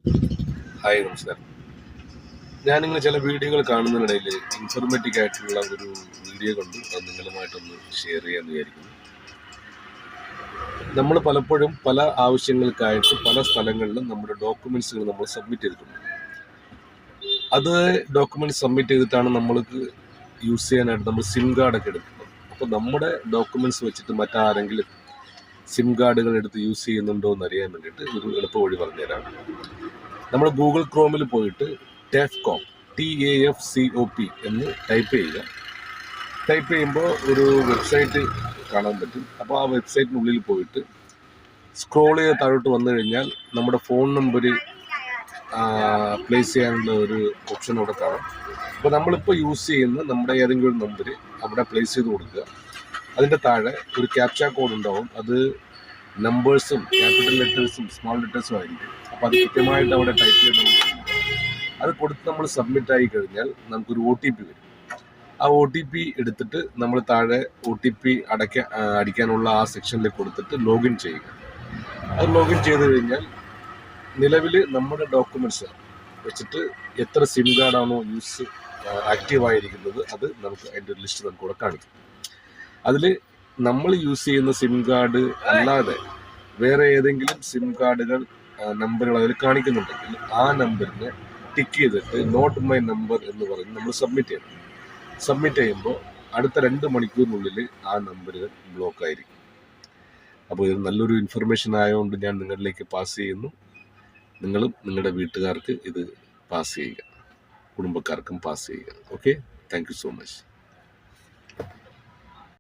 Hi, നമസ്കാരം. ഞാനിങ്ങനെ ചില വീഡിയോകൾ കാണുന്നതിനിടയിൽ ഇൻഫോർമേറ്റീവ് ആയിട്ടുള്ള ഒരു വീഡിയോ കണ്ടു. അത് നിങ്ങളുമായിട്ടൊന്ന് ഷെയർ ചെയ്യാമെന്ന് വിചാരിക്കുന്നു. നമ്മൾ പലപ്പോഴും പല ആവശ്യങ്ങൾക്കായിട്ട് പല സ്ഥലങ്ങളിലും നമ്മുടെ ഡോക്യുമെൻറ്റ്സുകൾ നമ്മൾ സബ്മിറ്റ് ചെയ്തിട്ടുണ്ട്. അത് ഡോക്യുമെൻറ്റ് സബ്മിറ്റ് ചെയ്തിട്ടാണ് നമ്മൾക്ക് യൂസ് ചെയ്യാനായിട്ട് നമ്മൾ സിം കാർഡൊക്കെ എടുക്കുന്നത്. അപ്പോൾ നമ്മുടെ ഡോക്യുമെൻറ്റ്സ് വെച്ചിട്ട് മറ്റാരെങ്കിലും സിം കാർഡുകൾ എടുത്ത് യൂസ് ചെയ്യുന്നുണ്ടോ എന്ന് അറിയാൻ വേണ്ടിയിട്ട് ഒരു എളുപ്പ വഴി പറഞ്ഞുതരാം. നമ്മൾ ഗൂഗിൾ ക്രോമിൽ പോയിട്ട് TAFCOP TAFCOP എന്ന് ടൈപ്പ് ചെയ്യുക. ടൈപ്പ് ചെയ്യുമ്പോൾ ഒരു വെബ്സൈറ്റ് കാണാൻ പറ്റും. അപ്പോൾ ആ വെബ്സൈറ്റിനുള്ളിൽ പോയിട്ട് സ്ക്രോൾ ചെയ്ത് താഴോട്ട് വന്നു കഴിഞ്ഞാൽ നമ്മുടെ ഫോൺ നമ്പർ പ്ലേസ് ചെയ്യാനുള്ള ഒരു ഓപ്ഷൻ അവിടെ കാണാം. അപ്പോൾ നമ്മളിപ്പോൾ യൂസ് ചെയ്യുന്ന നമ്മുടെ ഏതെങ്കിലും ഒരു നമ്പർ അവിടെ പ്ലേസ് ചെയ്ത് കൊടുക്കുക. അതിൻ്റെ താഴെ ഒരു ക്യാപ്ച കോഡ് ഉണ്ടാവും. അത് നമ്പേഴ്സും ക്യാപിറ്റൽ ലെറ്റേഴ്സും സ്മോൾ ലെറ്റേഴ്സും ആയിരിക്കും. അപ്പോൾ അത് കൃത്യമായിട്ട് അവിടെ ടൈപ്പ് ചെയ്ത് അത് കൊടുത്ത് നമ്മൾ സബ്മിറ്റ് ആയി കഴിഞ്ഞാൽ നമുക്കൊരു OTP വരും. ആ OTP എടുത്തിട്ട് നമ്മൾ താഴെ OTP അടിക്കാനുള്ള ആ സെക്ഷനിൽ കൊടുത്തിട്ട് ലോഗിൻ ചെയ്യുക. അത് ലോഗിൻ ചെയ്ത് കഴിഞ്ഞാൽ നിലവിൽ നമ്മുടെ ഡോക്യുമെൻറ്റ്സ് വെച്ചിട്ട് എത്ര സിം കാർഡാണോ ആക്റ്റീവായിരിക്കുന്നത് അത് നമുക്ക് അതിൻ്റെ ഒരു ലിസ്റ്റ് നമുക്കിവിടെ കാണിക്കും. അതിൽ നമ്മൾ യൂസ് ചെയ്യുന്ന സിം കാർഡ് അല്ലാതെ വേറെ ഏതെങ്കിലും സിം കാർഡുകൾ നമ്പറുകൾ അതിൽ കാണിക്കുന്നുണ്ടെങ്കിൽ ആ നമ്പറിനെ ടിക്ക് ചെയ്തിട്ട് നോട്ട് മൈ നമ്പർ എന്ന് പറഞ്ഞ് നമ്മൾ സബ്മിറ്റ് ചെയ്യണം. സബ്മിറ്റ് ചെയ്യുമ്പോൾ അടുത്ത 2 മണിക്കൂറിനുള്ളിൽ ആ നമ്പറുകൾ ബ്ലോക്ക് ആയിരിക്കും. അപ്പോൾ ഇത് നല്ലൊരു ഇൻഫർമേഷൻ ആയതുകൊണ്ട് ഞാൻ നിങ്ങളിലേക്ക് പാസ് ചെയ്യുന്നു. നിങ്ങളും നിങ്ങളുടെ വീട്ടുകാർക്ക് ഇത് പാസ് ചെയ്യുക, കുടുംബക്കാർക്കും പാസ് ചെയ്യുക. Okay, thank you so much.